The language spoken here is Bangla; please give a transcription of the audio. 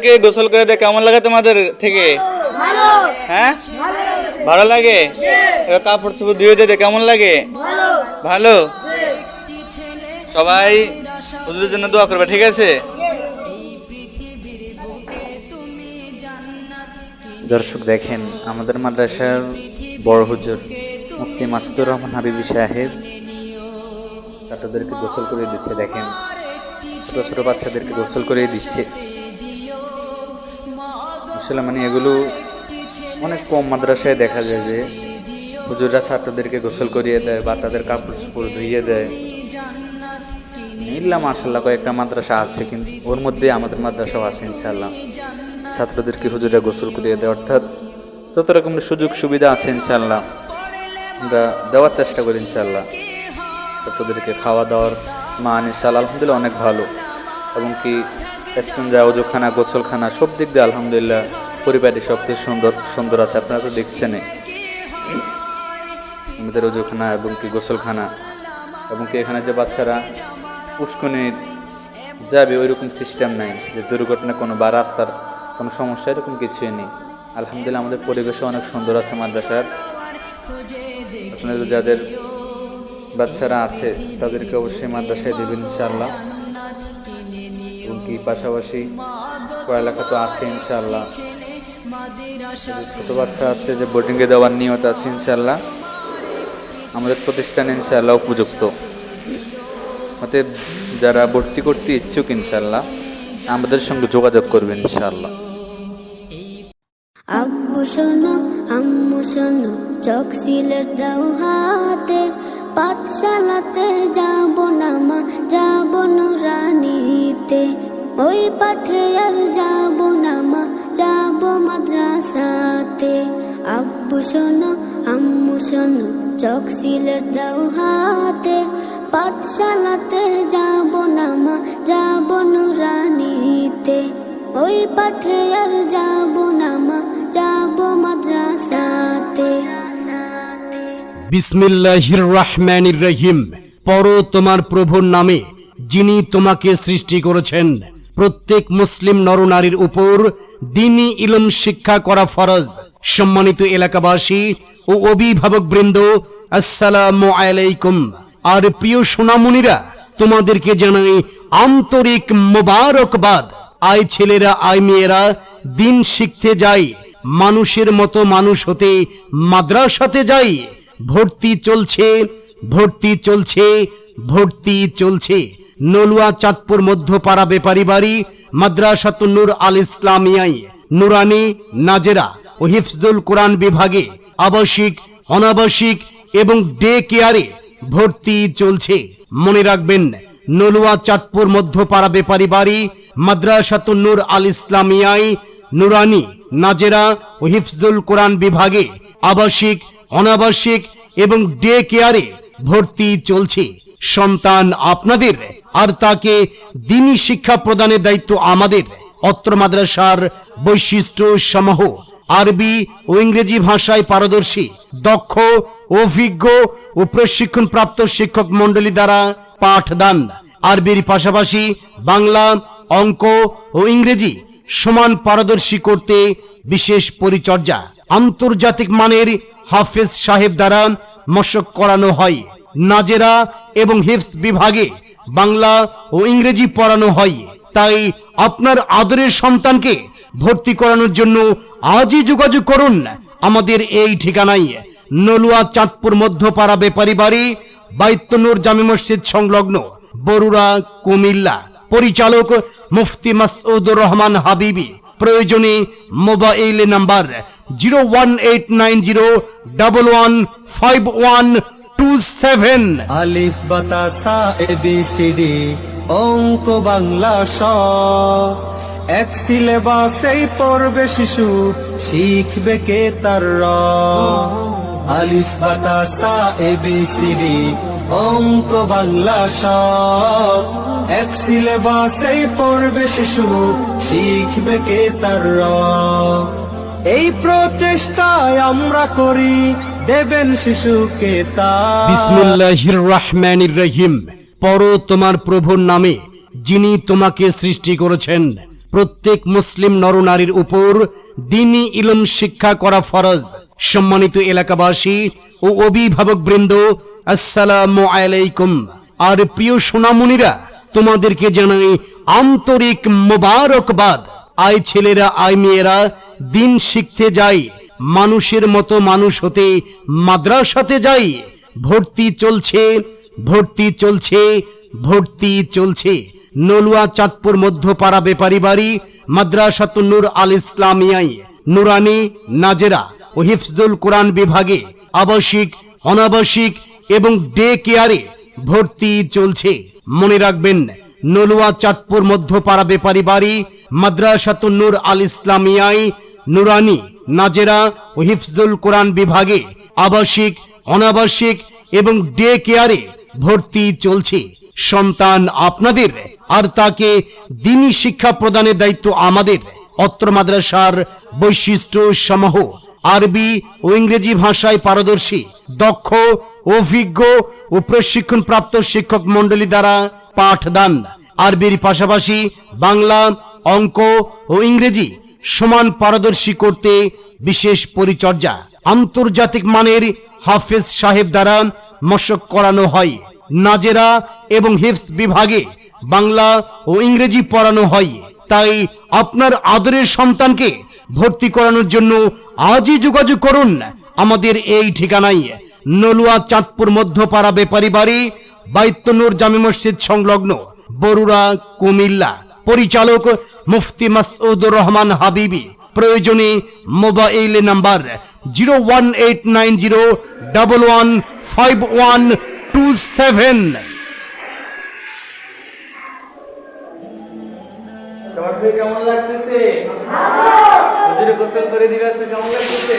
কে গোসল করে দেয় কেমন লাগে তোমাদের থেকে? হ্যাঁ, ভালো লাগে। এবার কাপড় চোপড় ধুয়ে দিতে কেমন লাগে? ভালো। সবাই হুজুরের জন্য দোয়া করবে, ঠিক আছে? দর্শক দেখেন, আমাদের মাদ্রাসার বড় হুজুর মুফতি মাসুদুর রহমান হাবিবি সাহেব ছাত্রদেরকে গোসল করে দিচ্ছে। দেখেন, ছোট ছোট বাচ্চাদেরকে গোসল করে দিচ্ছে। আসলে মানে এগুলো অনেক কম মাদ্রাসায় দেখা যায় যে হুজুররা ছাত্রদেরকে গোসল করিয়ে দেয় বা তাদের কাপড় চোপড় ধুইয়ে দেয়। ইল্লা মাশাআল্লাহ কয়েকটা মাদ্রাসা আছে, কিন্তু ওর মধ্যে আমাদের মাদ্রাসাও আছে ইনশাআল্লাহ। ছাত্রদেরকে হুজুররা গোসল করিয়ে দেয়, অর্থাৎ যত রকমের সুযোগ সুবিধা আছে ইনশাআল্লাহ আমরা দেওয়ার চেষ্টা করি ইনশাআল্লাহ। ছাত্রদেরকে খাওয়া দাওয়ার মান ইনশাআল্লাহ আলহামদুলিল্লাহ অনেক ভালো, এবং কি ইস্তেঞ্জা, ওযুখানা, গোসলখানা সব দিক দিয়ে আলহামদুলিল্লাহ পরিপাটি সব কিছু সুন্দর সুন্দর আছে। আপনারা তো দেখছেন আমাদের ওযুখানা এবং কি গোসলখানা, এবং কি এখানে যে বাচ্চারা পুষ্কনে যাবে ওইরকম সিস্টেম নাই যে দুর্ঘটনা কোনো বা রাস্তার কোনো সমস্যা, এরকম কিছুই নেই। আলহামদুলিল্লাহ আমাদের পরিবেশও অনেক সুন্দর আছে মাদ্রাসার। আপনাদের যাদের বাচ্চারা আছে তাদেরকে অবশ্যই মাদ্রাসায় দেবেন ইনশাআল্লাহ, এবং কি পাশাপাশি পড়ালেখা তো আছে ইনশাআল্লাহ। ছোট বাচ্চা আছে যে বোর্ডিংয়ে দেওয়ার নিয়ত আছে ইনশাআল্লাহ, আমাদের প্রতিষ্ঠান ইনশাআল্লাহ উপযুক্ত। অতএব যারা ভর্তি করতে ইচ্ছুক ইনশাআল্লাহ আমাদের সঙ্গে যোগাযোগ করবেন ইনশাআল্লাহ। আব্বু শোনো, আম্মু শোনো, চোখ সিলেট দাও হাতে, পাঠশালাতে যাব না মা, যাব নুরানিতে, ওই পাঠে আর যাব না মা, যাব মাদ্রাসাতে। আব্বু শোনো, আম্মু শোনো, চোখ সিলেট দাও হাতে, পাঠশালাতে যাব না মা, যাব নুরানিতে, ওই পাঠে আর যাব না মা, যাব মাদ্রাসাতে। বিসমিল্লাহির রহমানির রহিম। পড়ো তোমার প্রভুর নামে, যিনি তোমাকে সৃষ্টি করেছেন। প্রত্যেক মুসলিম নরনারীর উপর দ্বীনি ইলম শিক্ষা করা ফরজ। সম্মানিত এলাকাবাসী ও অভিভাবক বৃন্দ, আসসালামু আলাইকুম। আর প্রিয় সোনামণিরা, তোমাদেরকে জানাই আন্তরিক মোবারকবাদ। আয় ছেলেরা, আয় মেয়েরা, দিন শিখতে যাই, মানুষের মতো মানুষ হতে মাদ্রাসাতে যাই। ভর্তি চলছে, ভর্তি চলছে, ভর্তি চলছে। নলুয়া চাঁদপুর মধ্যপাড়া বেপারি বাড়ি মাদ্রাসাতুন নূর আল ইসলামিয়ায় নুরানি, নাজেরা ও হিফজুল কোরআন বিভাগে আবাসিক, অনাবাসিক এবং ডে কেয়ারে ভর্তি চলছে। মনে রাখবেন, নলুয়া চাঁদপুর মধ্যপাড়া বেপারি বাড়ি মাদ্রাসাতুন নূর আল ইসলামিয়ায় নুরানি, নাজেরা ও হিফজুল কোরআন বিভাগে আবাসিক, অনাবাসিক এবং ডে কেয়ারে ভর্তি চলছে। সন্তান আপনাদের, আর তাকে দ্বীনি শিক্ষা প্রদানের দায়িত্ব আমাদের। অত্র মাদ্রাসার বৈশিষ্ট্য সমূহ: আরবি ও ইংরেজি ভাষায় পারদর্শী, দক্ষ, অভিজ্ঞ ও প্রশিক্ষণপ্রাপ্ত শিক্ষক মণ্ডলী দ্বারা পাঠদান। আরবির পাশাপাশি বাংলা, অঙ্ক ও ইংরেজি সমান পারদর্শী করতে বিশেষ পরিচর্যা। আন্তর্জাতিক মানের হাফেজ সাহেব দ্বারা মশক করানো হয়। নাজেরা এবং হিফজ বিভাগে বাংলা ও ইংরেজি পড়ানো হয়। তাই আপনার আদরের সন্তানকে ভর্তি করানোর জন্য আজই যোগাযোগ করুন আমাদের এই ঠিকানায়, নলুয়া চাঁদপুর মধ্যপাড়া বেপারি বাড়ি, বাইতুন্নুর জামে মসজিদ সংলগ্ন, বরুড়া, কুমিল্লা। পরিচালক মুফতি মাসউদুর রহমান হাবিবি। প্রয়োজনে মোবাইল নাম্বার 01890115127। আলিফ বাতা সা এবিসিডি অঙ্ক বাংলা স, এক সিলেবাসেই পড়বে শিশু, শিখবে কে তার র। আলিফ বাতা সা এবিসিডি অঙ্ক বাংলা স, এক সিলেবাসেই পড়বে শিশু, শিখবে কে তার র। এই প্রচেষ্টায় আমরা করি, দেবেন শিশুকে তা। বিসমিল্লাহির রহমানির রহিম। পড়ো তোমার প্রভুর নামে, যিনি তোমাকে সৃষ্টি করেছেন। প্রত্যেক মুসলিম নরনারীর উপর দ্বীনি ইলম শিক্ষা করা ফরজ। সম্মানিত এলাকাবাসী ও অভিভাবকবৃন্দ, আসসালামু আলাইকুম। আর প্রিয় সোনামণিরা, তোমাদেরকে জানাই আন্তরিক মোবারকবাদ। আয় ছেলেরা, আয় মেয়েরা, দিন শিখতে যাই, মানুষের মতো মানুষ হতে মাদ্রাসাতে যাই। ভর্তি চলছে, ভর্তি চলছে, ভর্তি চলছে। নলুয়া চাঁদপুর মধ্যপাড়া বেপারি বাড়ি মাদ্রাসাতুন নূর আল ইসলামিয়ায় নুরানি, নাজেরা ও হিফজুল কোরআন বিভাগে আবাসিক, অনাবাসিক এবং ডে কেয়ারে ভর্তি চলছে। মনে রাখবেন, নলুয়া চাঁদপুর মধ্যপাড়া বেপারি বাড়ি মাদ্রাসাতুন নূর আল ইসলামিয়ায় নুরানি, নাজেরা ও হিফজুল কোরআন বিভাগে আবাসিক, অনাবাসিক এবং ডে কেয়ারে ভর্তি চলছে। সন্তান আপনাদের, আর তাকে দ্বীনি শিক্ষা প্রদানের দায়িত্ব আমাদের। অত্র মাদ্রাসার বৈশিষ্ট্য সমূহ: আরবি ও ইংরেজি ভাষায় পারদর্শী, দক্ষ, অভিজ্ঞ ও প্রশিক্ষণপ্রাপ্ত শিক্ষক মণ্ডলী দ্বারা পাঠদান। আরবির পাশাপাশি বাংলা, অঙ্ক ও ইংরেজি সমান পারদর্শী করতে বিশেষ পরিচর্যা। আন্তর্জাতিক মানের হাফেজ সাহেব দ্বারা মশক করানো হয়। নাজেরা এবং হিফজ বিভাগে বাংলা ও ইংরেজি পড়ানো হয়। তাই আপনার আদরের সন্তানকে ভর্তি করানোর জন্য আজই যোগাযোগ করুন আমাদের এই ঠিকানায়, নলুয়া চাঁদপুর মধ্যপাড়া বেপারি বাড়ি বাইতুন্নুর জামে মসজিদ সংলগ্ন, বরুড়া, কুমিল্লা। পরিচালক মুফতি মাসউদুর রহমান হাবিবি। প্রয়োজনে মোবাইল নাম্বার 01890115127। তোমাদের কেমন লাগতেছে? হুজুরে গোসল করে দিয়েছে, কেমন লাগতেছে?